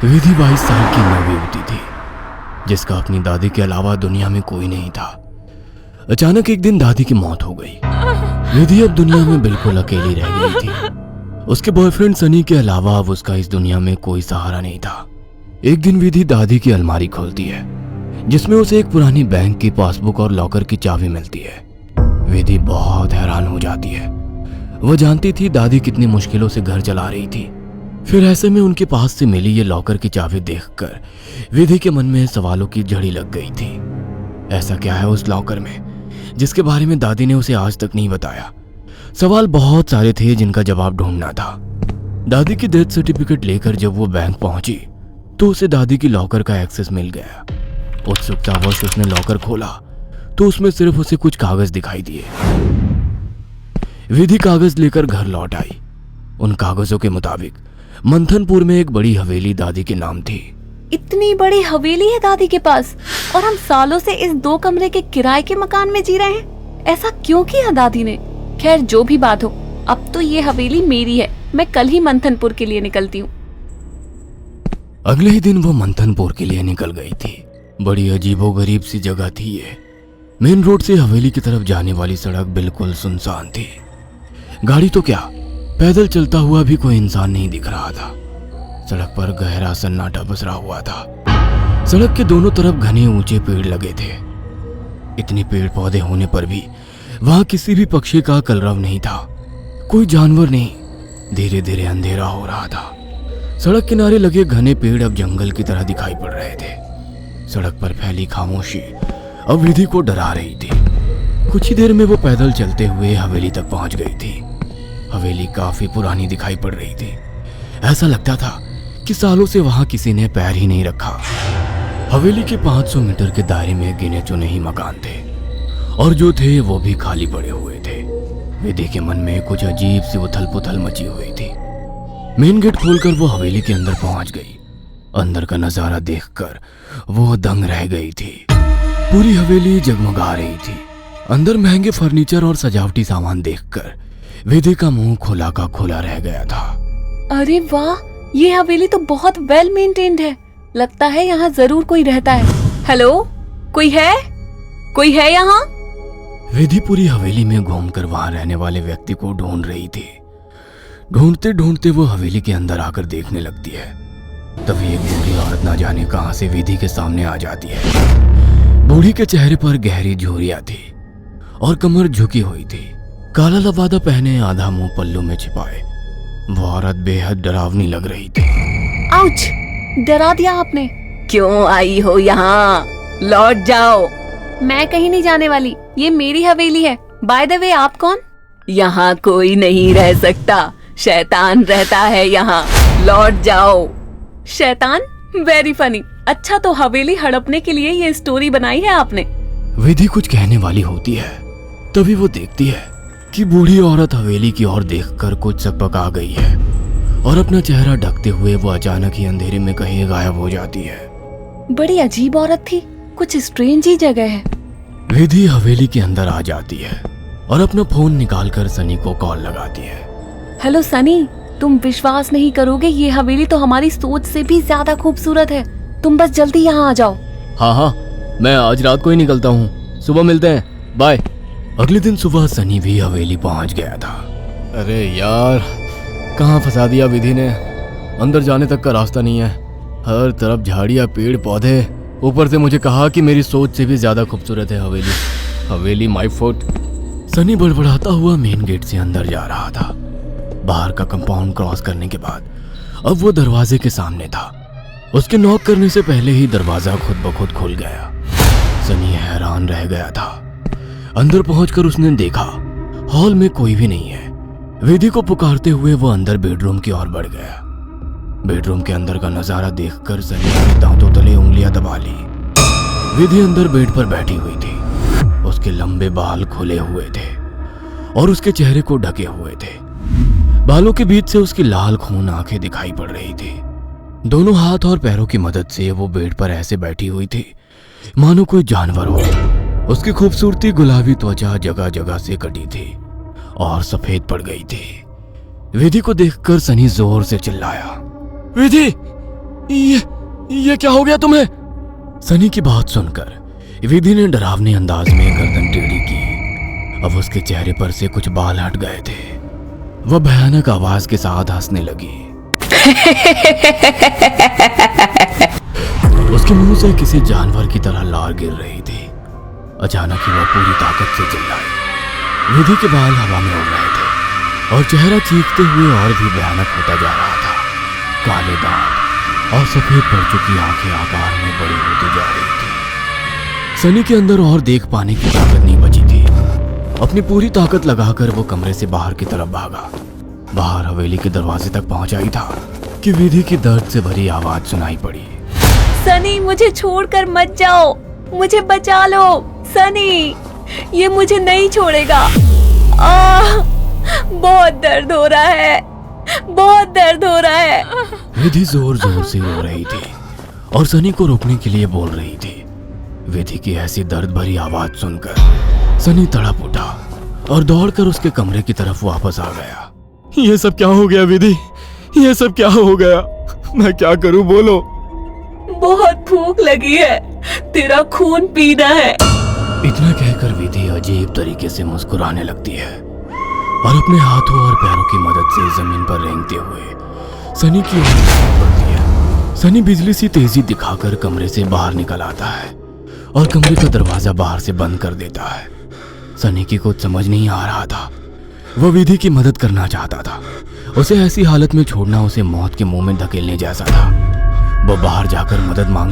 विधि 22 साल की नवयुवती थी, जिसका अपनी दादी के अलावा दुनिया में कोई नहीं था। अचानक एक दिन दादी की मौत हो गई। विधि अब दुनिया में बिल्कुल अकेली रह गई थी। उसके बॉयफ्रेंड सनी के अलावा अब उसका इस दुनिया में कोई सहारा नहीं था। एक दिन विधि दादी की अलमारी खोलती है, जिसमें उसे एक पुरानी बैंक की पासबुक और लॉकर की चाबी मिलती है। विधि बहुत हैरान हो जाती है। वह जानती थी दादी कितनी मुश्किलों से घर चला रही थी। फिर ऐसे में उनके पास से मिली ये लॉकर की चाबी देखकर विधि के मन में सवालों की झड़ी लग गई थी। ऐसा क्या है उस लॉकर में जिसके बारे में दादी ने उसे आज तक नहीं बताया? सवाल बहुत सारे थे जिनका जवाब ढूंढना था। दादी की डेथ सर्टिफिकेट लेकर जब वो बैंक पहुंची तो उसे दादी की लॉकर का एक्सेस मिल गया। उत्सुकतावश उसने लॉकर खोला तो उसमें सिर्फ उसे कुछ कागज दिखाई दिए। विधि कागज लेकर घर लौट आई। उन कागजों के मुताबिक मंथनपुर में एक बड़ी हवेली दादी के नाम थी। इतनी बड़ी हवेली है दादी के पास और हम सालों से इस 2 कमरे के किराए के मकान में जी रहे हैं। ऐसा क्यों किया दादी ने? खैर जो भी बात हो, अब तो ये हवेली मेरी है। मैं कल ही मंथनपुर के लिए निकलती हूँ। अगले ही दिन वो मंथनपुर के लिए निकल गई थी। बड़ी अजीबोगरीब सी जगह थी ये। मेन रोड से हवेली की तरफ जाने वाली सड़क बिल्कुल सुनसान थी। गाड़ी तो क्या, पैदल चलता हुआ भी कोई इंसान नहीं दिख रहा था। सड़क पर गहरा सन्नाटा पसरा हुआ था। सड़क के दोनों तरफ घने ऊंचे पेड़ लगे थे। इतने पेड़ पौधे होने पर भी वहां किसी भी पक्षी का कलरव नहीं था। कोई जानवर नहीं। धीरे धीरे अंधेरा हो रहा था। सड़क किनारे लगे घने पेड़ अब जंगल की तरह दिखाई पड़ रहे थे। सड़क पर फैली खामोशी अब विधि को डरा रही थी। कुछ ही देर में वो पैदल चलते हुए हवेली तक पहुंच गई थी। हवेली काफी पुरानी दिखाई पड़ रही थी। ऐसा लगता था कि सालों से वहां किसी ने पैर ही नहीं रखा। हवेली के 500 मीटर के दायरे में गिने चुने ही मकान थे और जो थे वो भी खाली पड़े हुए थे। विधि के मन में कुछ अजीब सी उथल पुथल मची हुई थी। मेन गेट खोलकर वो हवेली के अंदर पहुंच गई। अंदर का नजारा देखकर वो दंग रह गई थी। पूरी हवेली जगमगा रही थी। अंदर महंगे फर्नीचर और सजावटी सामान देखकर विधि का मुंह खुला का खुला रह गया था। अरे वाह, ये हवेली तो बहुत वेल मेंटेन्ड है। लगता है यहाँ जरूर कोई रहता है। हेलो, कोई है? कोई है यहाँ? विधि पूरी हवेली में घूमकर वहां रहने वाले व्यक्ति को ढूंढ रही थी। ढूंढते ढूंढते वो हवेली के अंदर आकर देखने लगती है। तभी एक बूढ़ी औरत ना जाने कहां से विधि के सामने आ जाती है। बूढ़ी के चेहरे पर गहरी झुर्रियां थी और कमर झुकी हुई थी। काला लबादा पहने, आधा मुंह पल्लू में छिपाए वो औरत बेहद डरावनी लग रही थी। आउच! डरा दिया आपने। क्यों आई हो यहाँ? लौट जाओ। मैं कहीं नहीं जाने वाली। ये मेरी हवेली है। बाय द वे, आप कौन? यहाँ कोई नहीं रह सकता। शैतान रहता है यहाँ। लौट जाओ। शैतान? Very funny. अच्छा, तो हवेली हड़पने के लिए ये स्टोरी बनाई है आपने? विधि कुछ कहने वाली होती है, तभी वो देखती है कि बूढ़ी औरत हवेली की ओर देखकर कुछ सकपका गई है और अपना चेहरा ढकते हुए वो अचानक ही अंधेरे में कहीं गायब हो जाती है। बड़ी अजीब औरत थी। कुछ स्ट्रेंज ही जगह है। विधि हवेली के अंदर आ जाती है और अपना फोन निकालकर सनी को कॉल लगाती है। हेलो सनी, तुम विश्वास नहीं करोगे, ये हवेली तो हमारी सोच से भी ज्यादा खूबसूरत है। तुम बस जल्दी यहाँ आ जाओ। हाँ, मैं आज रात को ही निकलता हूँ। सुबह मिलते हैं, बाय। अगले दिन सुबह सनी भी हवेली पहुंच गया था। अरे यार, कहाँ फंसा दिया विधि ने। अंदर जाने तक का रास्ता नहीं है। हर तरफ झाड़ियाँ, पेड़ पौधे। ऊपर से मुझे कहा कि मेरी सोच से भी ज्यादा खूबसूरत है हवेली माय फुट। सनी बड़बड़ाता हुआ मेन गेट से अंदर जा रहा था। बाहर का कंपाउंड क्रॉस करने के बाद अब वो दरवाजे के सामने था। उसके नॉक करने से पहले ही दरवाजा खुद ब खुद खुल गया। सनी हैरान रह गया था। अंदर पहुंचकर उसने देखा हॉल में कोई भी नहीं है। विधि को पुकारते हुए वो अंदर बेडरूम की ओर बढ़ गया। बेडरूम के अंदर का नजारा देखकर सनी ने दांतों तले उंगलियां दबा ली। विधि अंदर बेड पर बैठी हुई थी। उसके लंबे बाल खुले हुए थे और उसके चेहरे को ढके हुए थे। बालों के बीच से उसकी लाल खून आंखें दिखाई पड़ रही थी। दोनों हाथ और पैरों की मदद से वो बेड पर ऐसे बैठी हुई थी मानो कोई जानवर हो। उसकी खूबसूरती गुलाबी त्वचा जगह जगह से कटी थी और सफेद पड़ गई थी। विधि को देखकर सनी जोर से चिल्लाया, विधि, ये क्या हो गया तुम्हें? सनी की बात सुनकर विधि ने डरावने अंदाज में गर्दन टेढ़ी की। अब उसके चेहरे पर से कुछ बाल हट गए थे। वह भयानक आवाज के साथ हंसने लगी। उसके मुंह से किसी जानवर की तरह लार गिर रही थी। अचानक ही वह पूरी ताकत से चिल्लाई। विधि के बाल हवा में उड़ रहे थे और चेहरा चीखते हुए और भी भयानक होता जा रहा था। काले दांत और सफेद पड़ चुकी आंखें आकार में बड़ी होती जा रही थी। सनी के अंदर और देख पाने की ताकत नहीं बची थी। अपनी पूरी ताकत लगाकर वो कमरे से बाहर की तरफ भागा। बाहर हवेली के दरवाजे तक पहुंचा ही था कि विधि की दर्द से भरी आवाज सुनाई पड़ी। सनी, मुझे छोड़कर मत जाओ, मुझे बचा लो। सनी, ये मुझे नहीं छोड़ेगा। बहुत दर्द हो रहा है, बहुत दर्द हो रहा है। विधि जोर जोर से रो रही थी और सनी को रोकने के लिए बोल रही थी। विधि की ऐसी दर्द भरी आवाज सुनकर सनी तड़प उठा और दौड़कर उसके कमरे की तरफ वापस आ गया। ये सब क्या हो गया विधि? ये सब क्या हो गया? मैं क्या करूं, बोलो। बहुत भूख लगी है, तेरा खून पीना है। इतना कहकर विधि अजीब तरीके से मुस्कुराने लगती है और अपने हाथों और पैरों की मदद से जमीन पर रेंगते हुए सनी की ओर बढ़ती है। सनी बिजली सी तेजी दिखाकर कमरे से बाहर निकल आता है और कमरे का दरवाजा बाहर से बंद कर देता है। सनी की कुछ समझ नहीं आ रहा था। वह विधि की मदद करना चाहता था। उसे ऐसी हालत में छोड़ना उसे मौत के मुंह में धकेलने जैसा था। वह बाहर जाकर मदद मांग